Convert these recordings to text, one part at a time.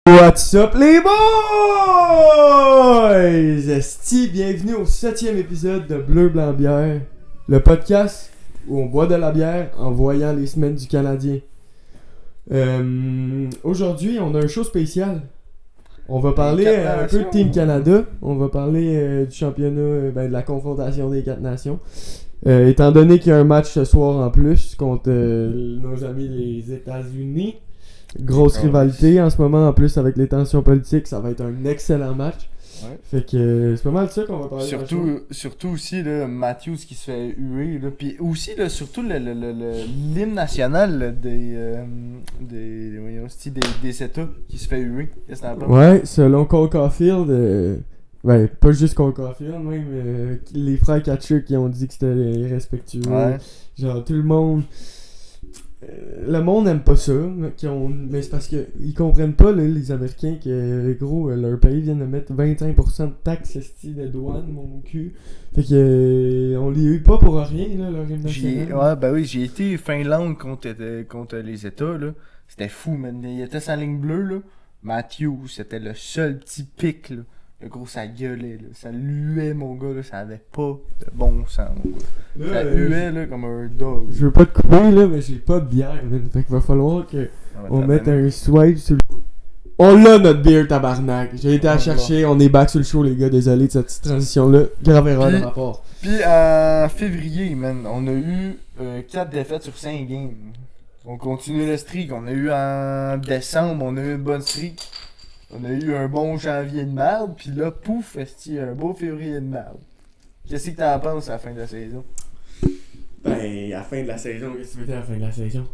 What's up les boys? Esti, bienvenue au 7e épisode de Bleu Blanc Bière, le podcast où on boit de la bière en voyant les semaines du Canadien. Aujourd'hui, on a un show spécial. On va parler un peu de Team Canada, on va parler du championnat, de la confrontation des 4 nations. Étant donné qu'il y a un match ce soir en plus contre nos amis les États-Unis. Grosse rivalité en ce moment, en plus avec les tensions politiques, ça va être un excellent match. Ouais. Fait que c'est pas mal de ça qu'on va parler. Surtout aussi là, Matthews qui se fait huer là, puis aussi là, surtout l'hymne national là, des États qui se fait huer. Qu'est-ce que t'en penses? Ouais, selon Cole Caulfield, pas juste Cole Caulfield, même les frères Kachuk qui ont dit que c'était irrespectueux. Ouais. Genre tout le monde. Le monde aime pas ça, mais c'est parce qu'ils comprennent pas, là, les Américains, que gros, leur pays vient de mettre 25% de taxes de douane, mon cul. Fait que on les eu pas pour rien, là, leur hymne national. J'ai été Finlande contre les États, là. C'était fou, man. Il était sa ligne bleue, là. Matthews, c'était le seul petit pic, là. Le gros, ça gueulait, là. Ça luait, mon gars, là. Ça avait pas de bon sens, mon gars. Ça luait, là, comme un dog. Je veux pas te couper, là, mais j'ai pas de bière, man. Fait qu'il va falloir qu'on mette un swipe sur le... On l'a, notre bière, tabarnak. J'ai été à chercher, on est back sur le show, les gars. Désolé de cette petite transition-là. Grave erreur de ma part. Puis en février, man, on a eu 4 défaites sur 5 games. On continue le streak. On a eu en décembre, on a eu une bonne streak. On a eu un bon janvier de merde, pis là, pouf, esti, un beau février de merde. Qu'est-ce que t'en penses à la fin de la saison? À la fin de la saison, qu'est-ce que tu veux dire à la fin de la saison?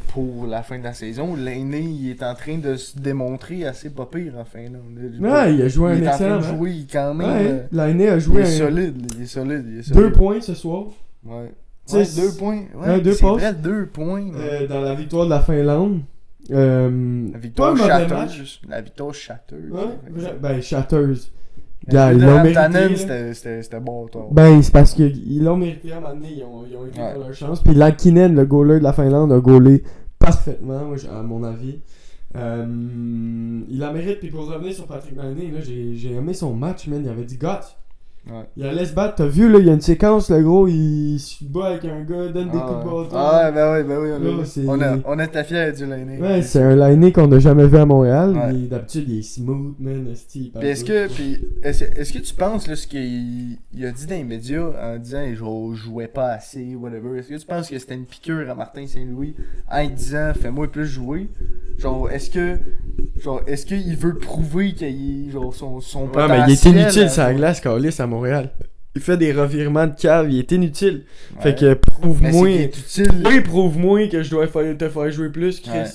Pour la fin de la saison, l'aîné, il est en train de se démontrer assez pas pire en fin. Ouais, il a joué un excellent. Il est en train de jouer quand même. Ouais, l'aîné a joué il est solide. 2 points ce soir. Ouais. 2 points. Ouais, 2 c'est passes. vrai, 2 points. Dans la victoire de la Finlande. La victoire chatteuse. La victoire chatteuse. Ouais, chatteuse. Gars, ils l'ont mérité. C'était bon, toi. C'est parce qu'ils l'ont mérité à un moment donné. Ils ont été pour leur chance. Puis Lankinen, le goaler de la Finlande, a goalé parfaitement, à mon avis. Il la mérite. Puis pour revenir sur Patrick Laine, là, j'ai aimé son match, man. Il avait dit God. Ouais. Il allait se battre, t'as vu là, il y a une séquence, le gros, il se bat avec un gars, donne des coups de bâton. On était fiers du Lainé. Ouais, c'est un Lainé qu'on n'a jamais vu à Montréal. Ouais. D'habitude, il est smooth, man, style. Est-ce que tu penses là, ce qu'il a dit dans les médias en disant je jouais pas assez, whatever, est-ce que tu penses que c'était une piqûre à Martin Saint-Louis en disant fais-moi plus jouer? Est-ce qu'il veut prouver qu'il son potentiel? Ouais, mais il est inutile sur la glace, Carlis, à Montréal. Il fait des revirements de cave, il est inutile. Ouais. Fait que prouve-moi que je dois te faire jouer plus, Chris. Ouais.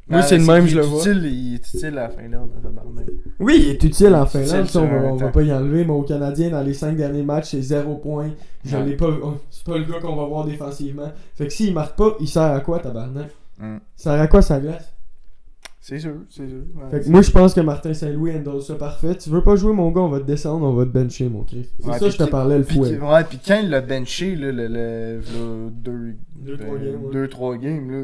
Moi, c'est le même, je le vois. Il est utile à la Finlande, dans tabarnak. Oui, il est utile en Finlande, on va pas y enlever, mais au Canadien, dans les 5 derniers matchs, c'est 0 points. Je l'ai pas, c'est pas le gars qu'on va voir défensivement. Fait que s'il marque pas, il sert à quoi, tabarnak? Il sert à quoi, sa glace? C'est sûr. Ouais, fait que moi, je pense que Martin Saint-Louis handle ça parfait. Tu veux pas jouer, mon gars, on va te descendre, on va te bencher, mon Chris. C'est ça, je te parlais, le fouet. Ouais, pis quand il l'a benché, là, 2-3 games, là,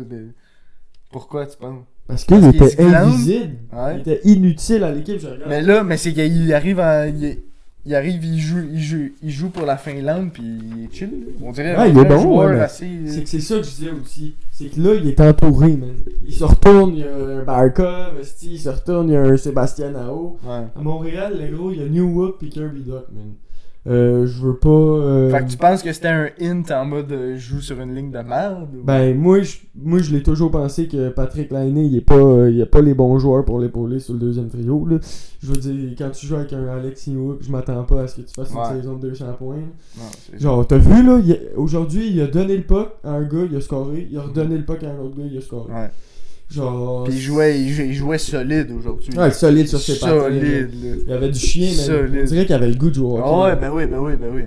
pourquoi tu penses? Parce qu'il était invisible. Ouais. Il était inutile à l'équipe, je regarde. Mais c'est qu'il arrive il joue pour la Finlande puis il est chill. On dirait il est bon, c'est que c'est ça que je disais aussi. C'est que là, il est entouré, man. Il se retourne, il y a un Barkov, il se retourne, il y a un Sébastien Aho. Ouais. À Montréal, les gros, il y a New Whoop et Kirby Duck, man. Je veux pas... Fait que tu penses que c'était un hint en mode joue sur une ligne de merde? Ou... moi je l'ai toujours pensé que Patrick Laine, il a pas les bons joueurs pour l'épauler sur le deuxième trio, là. Je veux dire, quand tu joues avec un Alex Newhook, je m'attends pas à ce que tu fasses une saison de 200 points. Non, genre, t'as vu, là, aujourd'hui, il a donné le puck à un gars, il a scoré. Il a redonné le puck à un autre gars, il a scoré. Ouais. Genre... Puis il jouait solide aujourd'hui. Ouais, solide sur ses pattes. Solide. Il y avait du chien, mais on dirait qu'il avait le goût de jouer. Ben oui.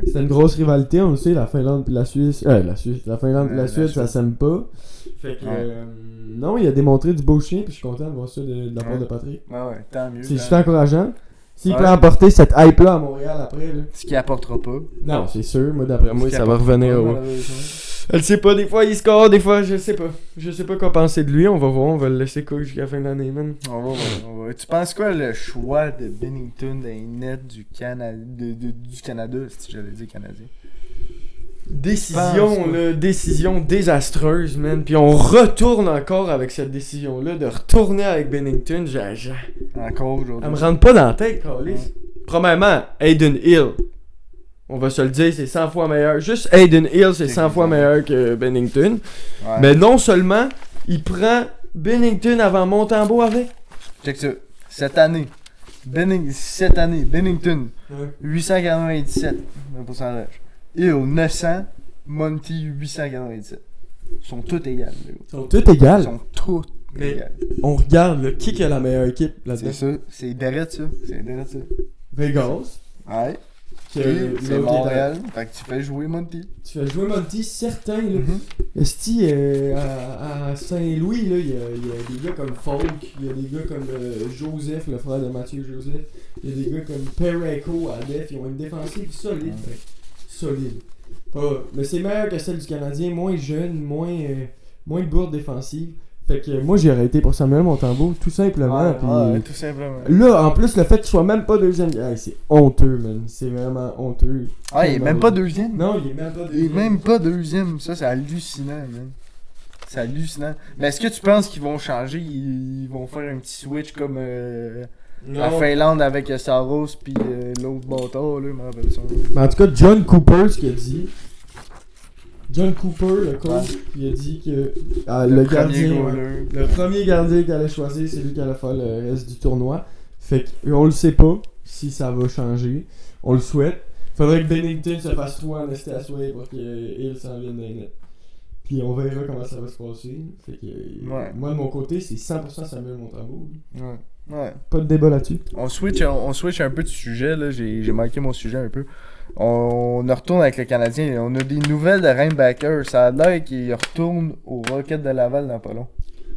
C'était une grosse rivalité, on le sait, la Finlande puis la Suisse. La Finlande puis la Suisse, ça s'aime pas. Fait que... non, il a démontré du beau chien, puis je suis content de voir ça de la part de Patrick. Ouais, tant mieux. C'est juste encourageant. S'il peut emporter cette hype-là à Montréal après, là. Ce qu'il apportera pas. Non, c'est sûr. Moi, d'après moi, ça va revenir au... Je sais pas, des fois il score, des fois je sais pas. Je sais pas quoi penser de lui, on va voir, on va le laisser cook jusqu'à la fin de l'année, man. On va voir. Tu penses quoi le choix de Bennington dans les nets du Canada, si j'allais dire Canadien? Décision désastreuse, man. Puis on retourne encore avec cette décision-là, de retourner avec Bennington. Encore aujourd'hui. Elle me rentre pas dans la tête, Carlis. Premièrement, Aiden Hill. On va se le dire, c'est 100 fois meilleur. Juste Aiden Hill, c'est 100 fois meilleur que Bennington. Ouais. Mais non seulement, il prend Bennington avant Montembeault avec. Check ça. Cette année, Bennington, 897 le pourcentage. Hill, 900. Monty, 897. Ils sont tous égales. Ils sont tous égales. Ils sont tous égales. On regarde là, qui a la meilleure équipe là-dedans. C'est ça. C'est derrière ça. Vegas. Ouais. Puis, C'est Montréal. Fait que tu fais jouer Monty. Tu fais jouer Monty, certain. Là. Esti, à Saint-Louis, là, il y a des gars comme Folk, il y a des gars comme Joseph, le frère de Mathieu Joseph. Il y a des gars comme Perico à Def. Ils ont une défensive solide. Solide. Mais c'est meilleur que celle du Canadien, moins jeune, moins de bourde défensive. Fait que moi j'ai arrêté pour Samuel Montembeault, tout simplement. Ouais, tout simplement. Là, en plus, le fait qu'il soit même pas deuxième, c'est honteux, man. C'est vraiment honteux. Ah, il est même pas deuxième. Non, il est même pas deuxième. Il est même pas deuxième. Ça, c'est hallucinant, man. C'est hallucinant. Mais est-ce que tu penses qu'ils vont changer? Ils vont faire un petit switch comme la Finlande avec Saros pis l'autre bâtard, là, je m'en rappelle ça. Mais en tout cas, John Cooper, ce qu'il a dit. John Cooper, le coach, il a dit que le gardien, le premier gardien qu'il allait choisir, c'est lui qui allait faire le reste du tournoi. Fait qu'on le sait pas si ça va changer. On le souhaite. Faudrait que Bennington se fasse trop en esti à souhait pour qu'il s'en vienne dans les nets. Puis on verra comment ça va se passer. Fait que, moi de mon côté, c'est 100% Samuel Montembeault. Ouais. Pas de débat là-dessus. On switch un peu de sujet, là. J'ai manqué mon sujet un peu. On retourne avec le Canadien. On a des nouvelles de Reinbacker. Ça a l'air qu'il retourne aux Rockets de Laval dans pas long.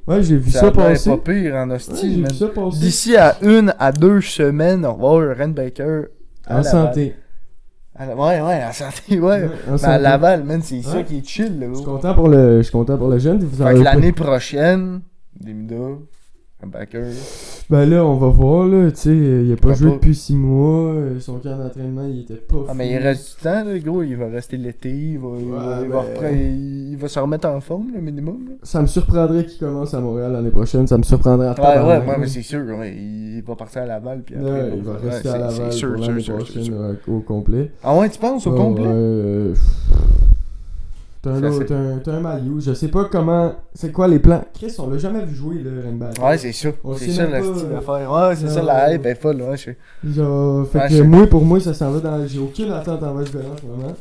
Ouais, j'ai vu ça passer. C'est pas pire en hostie, man. D'ici à 1 à 2 semaines, on va avoir Reinbacker en santé. Ouais, en santé, ouais. Mais à Laval, man, c'est ça qui est chill, là. Je suis content pour le jeune. Fait que l'année prochaine, Demida, Reinbacker. Ben là, on va voir, là, tu sais, il a pas joué depuis 6 mois, son camp d'entraînement, il était pas fou. Ah, mais il reste du temps, là, gros, il va rester l'été, il va se remettre en forme, le minimum, là. Ça me surprendrait qu'il commence à Montréal l'année prochaine, ça me surprendrait à tabarnak. Ouais, mais c'est sûr, il va partir à Laval, puis après... il va rester à Laval pour l'année prochaine au complet. Ah ouais, tu penses, au complet? T'as un maillot, je sais pas comment. C'est quoi les plans? Chris, on l'a jamais vu jouer, le Reinbacker. Ouais, c'est ça. C'est ça le style d'affaire. Ouais, c'est ça, la hype est folle, ouais, je sais. Fait que pour moi, ça s'en va dans. J'ai aucune attente envers ce gars-là en ce moment.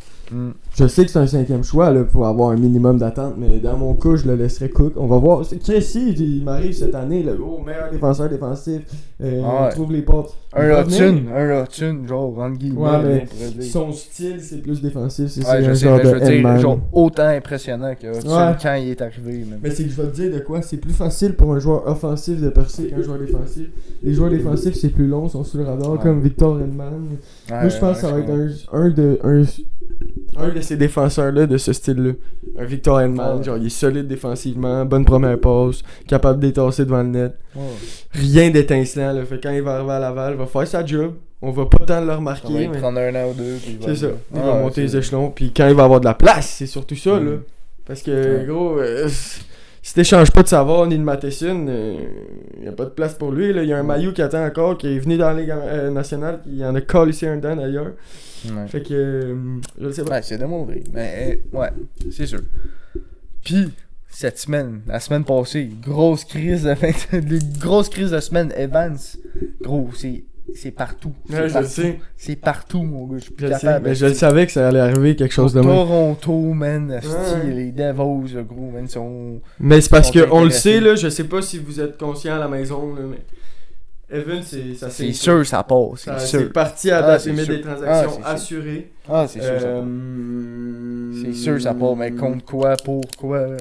Je sais que c'est un 5e choix là, pour avoir un minimum d'attente, mais dans mon cas, je le laisserais cook. On va voir. Chris, il m'arrive cette année, le meilleur défenseur défensif. On trouve les portes. Un Hudson, genre, entre guillemets. Ouais, mais son style, c'est plus défensif. C'est un genre de Hellman. Genre autant impressionnant que Hudson quand il est arrivé. Même. Mais c'est que je vais te dire de quoi. C'est plus facile pour un joueur offensif de percer qu'un joueur défensif. Les joueurs défensifs, c'est plus long, sont sur le radar, comme Victor Hedman. Moi, je pense que ça va être un de ces défenseurs-là de ce style-là. Un Victor Hedman, genre il est solide défensivement, bonne première passe, capable d'étasser devant le net. Rien d'étincelant, là. Fait quand il va arriver à Laval, il va faire sa job. On va pas tant le remarquer. Il va prendre un an ou deux. C'est ça. Il va monter les échelons. Puis quand il va avoir de la place, c'est surtout ça, là. Parce que, gros, si t'échanges pas de Savard ni de Matheson, il y a pas de place pour lui. Il y a un maillot qui attend encore, qui est venu dans la Ligue nationale, qui en a collé un dedans d'ailleurs. Fait que, je le sais pas. Ouais, c'est démontré. Mais, ouais, c'est sûr. Puis, cette semaine, la semaine passée, grosse crise de semaine. Evans, gros, c'est partout. Ouais, je le sais. C'est partout, mon gars. Je suis plus capable. Mais je le savais que ça allait arriver quelque chose de même. Toronto, man. Les Devils, gros, man, sont. Mais c'est parce qu'on le sait, là. Je sais pas si vous êtes conscient à la maison, là, mais. Evans, c'est sûr, ça passe. C'est parti à date limite des transactions assurées. Ah, c'est sûr, ça part. C'est sûr, ça part. Mais contre quoi, pour quoi, là?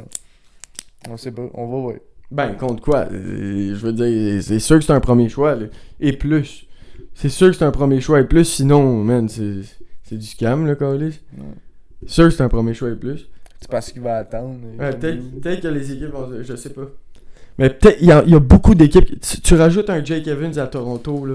On sait pas, on va voir. Ben, contre quoi? Je veux dire, c'est sûr que c'est un premier choix, là. Et plus. C'est sûr que c'est un premier choix et plus, sinon, man, c'est du scam, là, Carlis. C'est sûr que c'est un premier choix et plus. C'est parce qu'il va attendre. Ouais, peut-être que les équipes vont. Je sais pas. Mais peut-être, il y a beaucoup d'équipes. Tu rajoutes un Jake Evans à Toronto, là.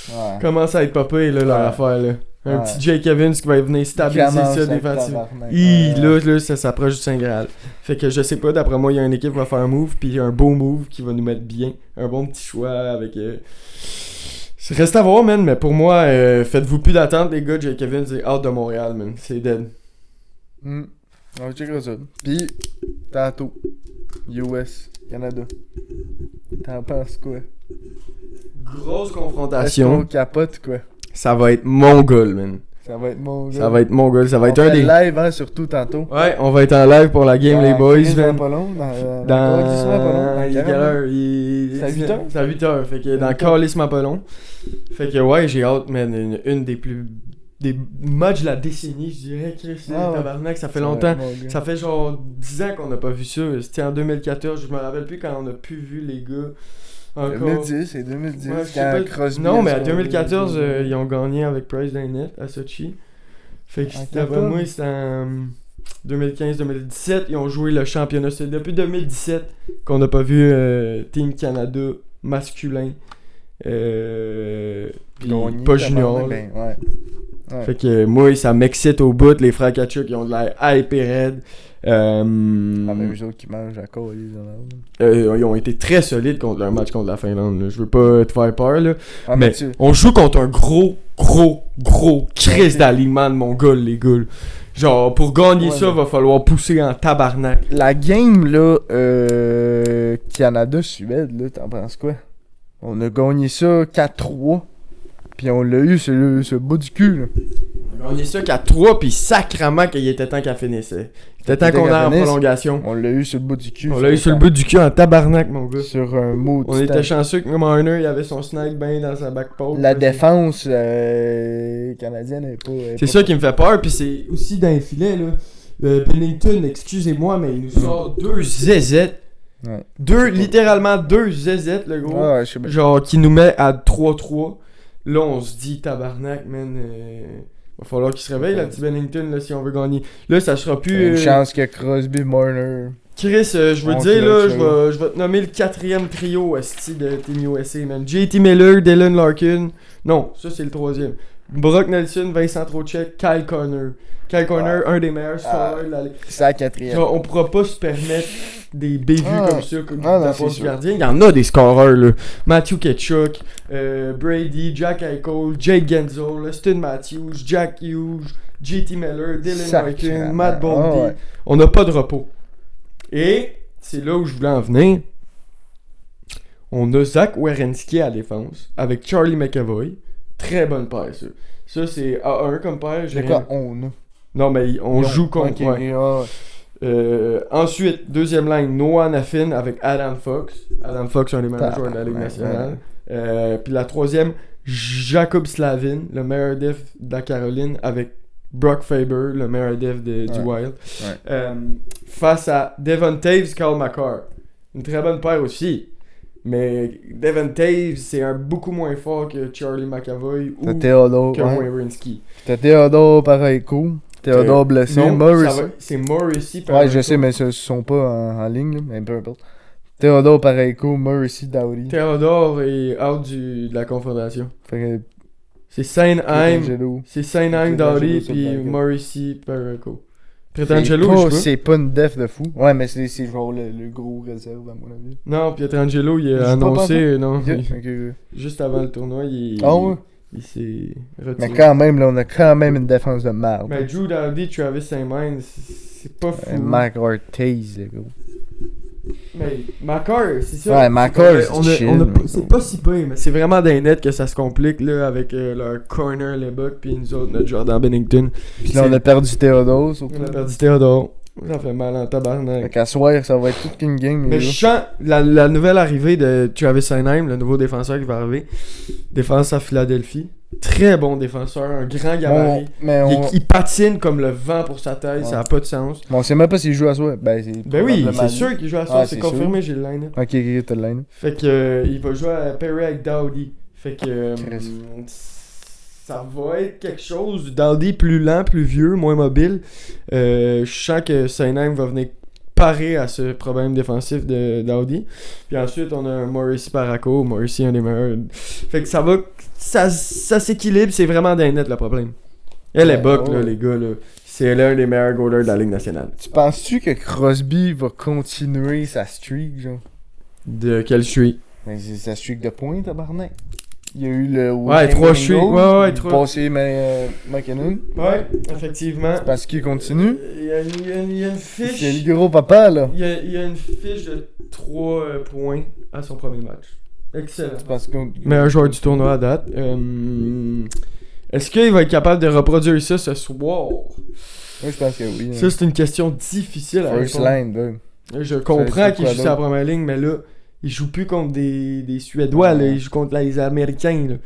Ouais. Commence à être popé, là, leur affaire, là. Un petit Jake Evans qui va venir stabiliser ça défensivement. Là, ça s'approche du Saint Graal. Fait que je sais pas, d'après moi, il y a une équipe qui va faire un move, puis il y a un beau move qui va nous mettre bien. Un bon petit choix avec. Reste à voir, man, mais pour moi, faites-vous plus d'attente, les gars. Jake Evans est out de Montréal, man. C'est dead. On va checker ça. Puis, tantôt, US, Canada. T'en penses quoi? Grosse Est-ce confrontation. qu'on capote quoi? Ça va être Mongol, man. Ça va être mon gars. Ça va être Mongol. Ça va être on un fait des. live, hein, surtout tantôt. Ouais, on va être en live pour la game, les boys, man. Pas long, dans Il est quelle heure? C'est à 8h? C'est à 8h. Fait que dans Calissement pas long. Fait que ouais, j'ai hâte, man. Une des plus. Des matchs de la décennie, je dirais, Chris. Tabarnak, ça fait longtemps. Ça fait genre 10 ans qu'on n'a pas vu ça. C'était en 2014. Je me rappelle plus quand on a pu vu les gars. Encore. 2010 et 2010. Ouais, non, mais à 2014, ils ont gagné avec Price Net à Sochi. Fait que d'après moi, c'était en 2015-2017. Ils ont joué le championnat. C'est depuis 2017 qu'on n'a pas vu Team Canada masculin. Puis pas junior. Ouais. Fait que moi, ça m'excite au bout. Les frères Kachuk, ils ont de l'air hyper raide. Même eux autres qui mangent à quoi, ils ont été très solides contre leur match contre la Finlande. Là. Je veux pas te faire peur, là. Mais tu... on joue contre un gros crise d'alignement de Mongol, les gars. Genre, pour gagner ça, va falloir pousser en tabarnak. La game, là, Canada-Suède, là, t'en penses quoi? On a gagné ça 4-3. Puis on l'a eu sur le bout du cul, là. On a gagné ça 4-3, puis sacrament qu'il était temps qu'elle finissait. Il était temps qu'on aille en prolongation. On l'a eu sur le bout du cul. On l'a eu sur le bout du cul en tabarnak, mon gars. Sur un mot. On était chanceux que Marner, il avait son snipe bien dans sa back poke. La défense canadienne est pas... C'est ça qui me fait peur, puis c'est aussi dans les filets, là. Pennington, excusez-moi, mais il nous sort 2 zézettes. Ouais. Littéralement 2 zézettes, le gros. Ouais, je sais bien. Genre, qui nous met à 3-3. Là, on se dit, tabarnak, man. Va falloir qu'il se réveille, la petite Bennington, là, si on veut gagner. Là, ça sera plus. Une chance que Crosby, Marner. Chris, je veux te dire, là, je vais te nommer le 4e trio esti de Team USA, man. JT Miller, Dylan Larkin. Non, ça, c'est le 3e. Brock Nelson, Vincent Trocheck, Kyle Connor. Kyle Connor, un des meilleurs scoreurs de la ligue. C'est la 4e. Genre, on pourra pas se permettre des bévues comme ça, comme la part du sûr. gardien. Il y en a des scoreurs, là. Matthew Ketchuk, Brady, Jack Eichel, Jake Genzel, Austin Matthews, Jack Hughes, JT Miller, Dylan Larkin, Matt Boldy. Ouais. On n'a pas de repos. Et c'est là où je voulais en venir. On a Zach Werenski à la défense avec Charlie McAvoy. Très bonne paire, ça. Ça, c'est A1 comme paire. C'est quoi, on a? Non, mais on joue contre. Okay, ensuite, deuxième ligne, Noah Nafin avec Adam Fox. Adam Fox, un des meilleurs joueurs de la Ligue nationale. Puis la troisième, Jacob Slavin, le meilleur def de la Caroline, avec Brock Faber, le meilleur def du Wild. Face à Devon Taves, Carl McCarr. Une très bonne paire aussi. Mais Devon Taves, c'est beaucoup moins fort que Charlie McAvoy ou que Werenski. T'as Théodore pareil coup. Théodore blessé. Morrissey. C'est Morrissey par ouais, je sais, mais ils sont pas en ligne, là, mais peu importe. Théodore Pareco, Morrissey, Dowdy. Théodore est out de la confrontation. C'est Saint-Heim, Dowdy, puis Morrissey, Pareco. Pietrangelo, c'est pas une def de fou. Ouais, mais c'est genre le gros réserve, à mon avis. Non, Pietrangelo, il a annoncé, juste avant le tournoi, il s'est retiré. Mais quand même, là, on a quand même une défense de merde. Mais Drew Doughty, Travis Saint-Main, c'est pas fou. Mark Ortiz, les gars. Mais McCarr, c'est ça. Ouais, McCarr, c'est pas si peu, mais c'est vraiment des nets que ça se complique là avec leur corner, les Bucks, puis nous autres, notre Jordan Bennington. Puis là, on a perdu Théodore. On a perdu Théodore. Ça fait mal en tabarnak. Fait qu'à soir, ça va être toute une game. Mais je sens la nouvelle arrivée de Travis Saint-Heim, le nouveau défenseur qui va arriver. Défense à Philadelphie. Très bon défenseur, un grand gabarit. Il patine comme le vent pour sa taille, ça n'a pas de sens. On sait même pas s'il joue à soir. Ben oui, c'est sûr qu'il joue à soir, c'est confirmé, j'ai le line-up. Ok, t'as le line-up. Fait que il va jouer à Perry avec Dowdy. Fait que ça va être quelque chose. Dowdy plus lent, plus vieux, moins mobile. Je sens que Sainheim va venir parer à ce problème défensif de Dowdy. Puis ensuite, on a un Morrissey Paraco. Morrissey, un des meilleurs. Fait que ça va. Ça s'équilibre, c'est vraiment d'un net le problème. Elle est buck, là, les gars. Là. C'est l'un des meilleurs goalers de la Ligue nationale. Tu penses-tu que Crosby va continuer sa streak, genre? De quel streak? Ben, c'est sa streak de points, tabarnak. Il y a eu le... Ouais, 3 streaks. Ouais, 3. Passé McKinnon. Ouais, effectivement. C'est parce qu'il continue. Il y a une fiche. C'est le gros papa, là. Il y a une fiche de 3 points à son premier match. Excellent. C'est parce que... Meilleur joueur du tournoi à date. Est-ce qu'il va être capable de reproduire ça ce soir? Moi, je pense que oui. Ça, c'est une question difficile à First répondre. line, là. Je comprends qu'il joue sur la première ligne, mais là, il joue plus contre des Suédois, là, il joue contre les Américains.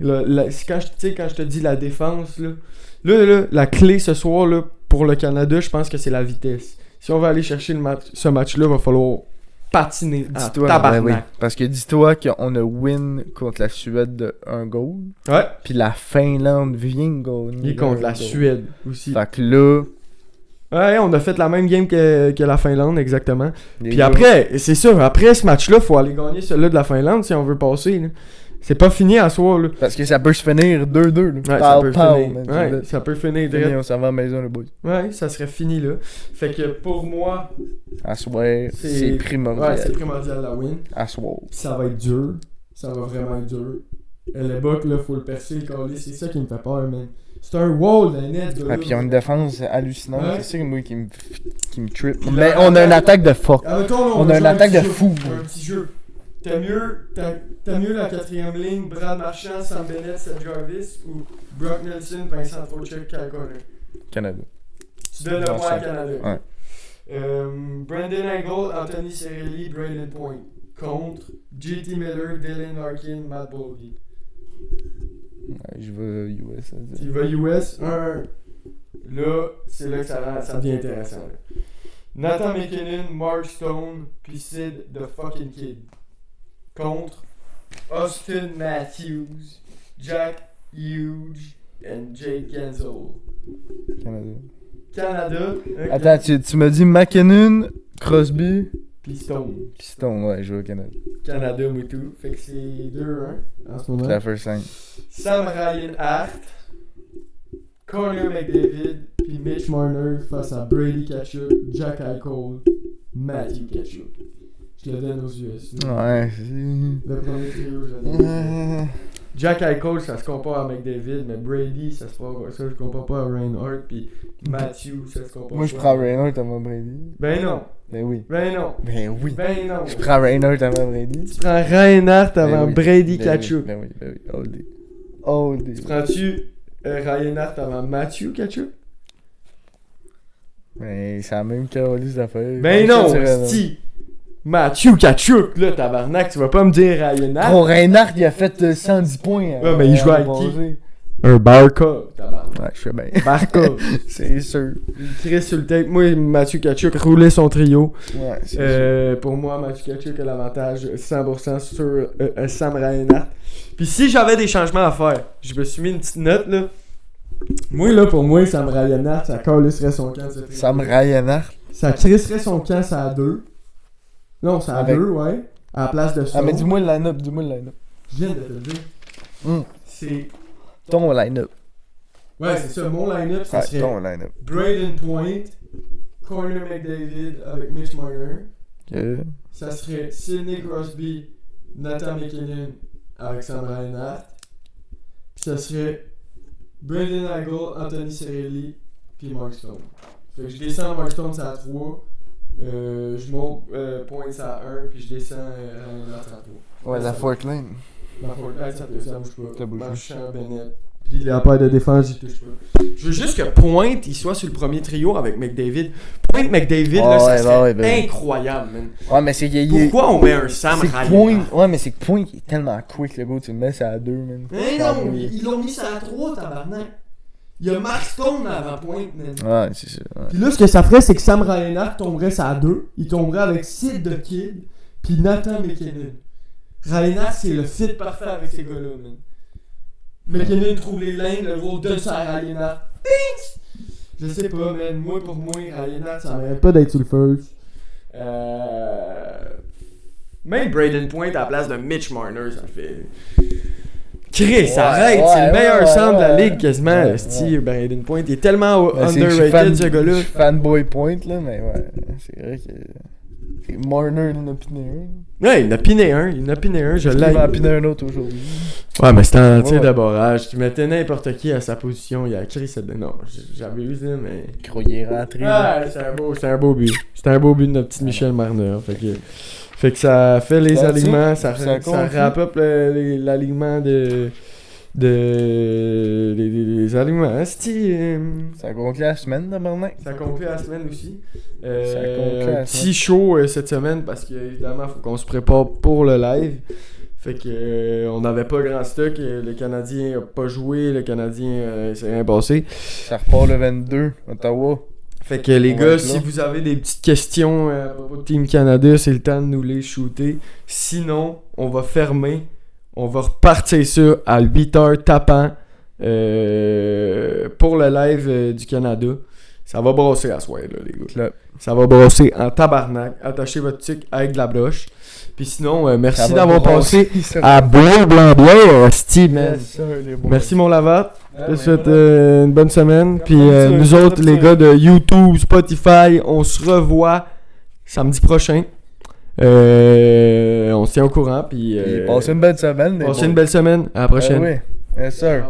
Là. Quand je te dis la défense, là, la clé ce soir là, pour le Canada, je pense que c'est la vitesse. Si on veut aller chercher ce match-là, il va falloir patiner à tabarnak. Oui. Parce que dis-toi qu'on a win contre la Suède de 1 goal. Ouais. Puis la Finlande vient gagner. Et contre la Suède aussi. Fait que là... Ouais, on a fait la même game que la Finlande, exactement. Puis gars, après, c'est sûr, après ce match-là, il faut aller gagner celui-là de la Finlande si on veut passer. Là. C'est pas fini à soir. Là. Parce que ça peut se finir 2-2. Ouais, ça peut finir. Ouais, ça peut finir. On s'en va à la maison, le boys. Ouais, ça serait fini là. Fait que pour moi, à soir, c'est primordial. Ouais, c'est primordial la win. À soir. Ça va être dur. Ça va vraiment être dur. Le buck, là, faut le percer, le coller. C'est ça qui me fait peur, man. C'est un wall, le net. Ouais, puis ils ont une défense hallucinante. Ouais. C'est ça moi qui me trip. Mais on a une attaque de fuck. On a une attaque de fou. Un petit jeu. T'as mieux la quatrième ligne, Brad Marchand, Sam Bennett, Seth Jarvis ou Brock Nelson, Vincent Trocheck, Kyle Connor? Canada. Tu donnes le point à Canada. Ouais. Brandon Angle, Anthony Cirelli, Braden Point. Contre JT Miller, Dylan Larkin, Matt Boldy. Ouais, je vais US. Tu vas US, là, c'est là que ça devient intéressant. Là. Nathan McKinnon, Mark Stone, puis Sid the fucking Kid. Contre Austin Matthews, Jack Hughes et Jake Gensel. Canada. Okay. Attends, tu m'as dit McKinnon, Crosby, puis Stone. Puis Stone, ouais, je joue au Canada. Canada, moi tout. Fait que c'est 2-1 en ce moment. C'est la first line. Sam Ryan Hart, Connor McDavid, puis Mitch Marner face à Brady Tkachuk, Jack Eichel, Matthew Tkachuk. Je le donne aux US. Ouais, le premier trio, je le donne. Jack Eichel, ça se compare à McDavid, mais Brady, ça se compare pas à Reinhardt, puis Matthew, ça se compare. Moi, je prends Reinhardt avant Brady. Ben non. Ben oui. Ben non. Ben oui. Ben non. Je prends Reinhardt avant Brady. Tu prends Reinhardt avant oui. Brady Tkachuk. Ben oui. All day. All day. Tu prends-tu Reinhardt avant Matthew Tkachuk? Ben, c'est la même calice d'affaires. Ben non, si. Matthew Tkachuk, là, tabarnak, tu vas pas me dire Reinhardt. Gros, Reinhardt, il a fait 110 points. Ouais, mais il joue avec qui? Un Barca, tabarnak. Ouais, je sais bien. Barca. C'est sûr. Il crie sur le tape. Moi, Matthew Tkachuk roulait son trio. Ouais, c'est sûr. Pour moi, Matthew Tkachuk a l'avantage 100% sur Sam Reinhardt. Puis si j'avais des changements à faire, je me suis mis une petite note, là. Moi, là, pour moi, Sam Reinhardt, ça calisserait son camp. Sam Reinhardt? Ça crisserait son camp, ça à 2. Non, c'est à 2, ouais. À la place de ça. Ah, mais dis-moi le line-up, Je viens de te le dire. C'est ton line-up. Ouais, c'est ça. Mon line-up, ça serait ton line-up. Braden Point, Connor McDavid avec Mitch Marner. Okay. Ça serait Sidney Crosby, Nathan McKinnon avec Sam Reinhardt. Puis ça serait Brandon Angle, Anthony Cirelli, puis Mark Stone. Fait que je descends Mark Stone, c'est à 3. Je monte Points à 1, puis je descends Reinhardt à 3. Ouais, la Fort Lane. La Fort Lane, ça bouge pas. Ça bouge pas. Marchand, Bennett. Puis la paire de défense, j'y touche pas. Je veux juste que Pointe, il soit sur le premier trio avec McDavid. Pointe McDavid, là, ça serait incroyable, man. Ouais, mais c'est... Pourquoi on met un Sam Reinhardt? Ouais, mais c'est que Pointe, il est tellement quick, le gars, tu le mets ça à 2, man. Mais non, ils l'ont mis ça à 3, tabarnak. Il y a Mark Stone avant Pointe, man. Ouais, c'est ça. Ouais. Puis là, ce que ça ferait, c'est que Sam Reinhardt tomberait ça à 2. Il tomberait avec Sid the Kid, puis Nathan McKinnon. Reinhardt, c'est le fit parfait avec ces gars-là, man. McKinnon trouve les lanes, le road donne ça à Ryan. Je sais pas, man. Pour moi, Ryan, ça mérite pas d'être sur le first. Même Braden Point à la place de Mitch Marner, ça fait. Chris, arrête, c'est le meilleur centre de la ligue quasiment. Steve Braden Point, il est tellement underrated ce gars-là. Je suis fanboy Point là, mais ouais, c'est vrai que. Marner, il en a piné un. Ouais, il en a piné un, je l'ai. Il va en piner un autre aujourd'hui. Ouais, mais c'était un tir de barrage. Tu mettais n'importe qui à sa position, il a écrit cette. Non, j'avais eu ça, mais. Il est rentré. Ah, c'était un beau but. C'était un beau but de notre petit Michel Marner. Fait que ça fait les alignements, ça wrap up l'alignement les aliments, hein, ça conclut la semaine, d'abord. Ça conclut la semaine aussi. Ça conclut la petit show cette semaine parce qu'évidemment, il faut qu'on se prépare pour le live. Fait que on n'avait pas grand stock. Le Canadien n'a pas joué. Le Canadien s'est rien passé. Ça repart le 22, Ottawa. Fait que les gars, si vous avez des petites questions à propos de Team Canada, c'est le temps de nous les shooter. Sinon, on va fermer. On va repartir ça à 8h tapant pour le live du Canada. Ça va brasser à soir, là, les gars. Ça va brasser en tabarnak. Attachez votre tic avec de la broche. Puis sinon, merci d'avoir passé à Blanc, Steve, man. Merci, mon Lavat. Je te souhaite une bonne semaine. Puis nous autres, les gars de YouTube, Spotify, on se revoit samedi prochain. On se tient au courant. Puis passez une belle semaine. Passez une belle semaine. À la prochaine. Oui, yes sir.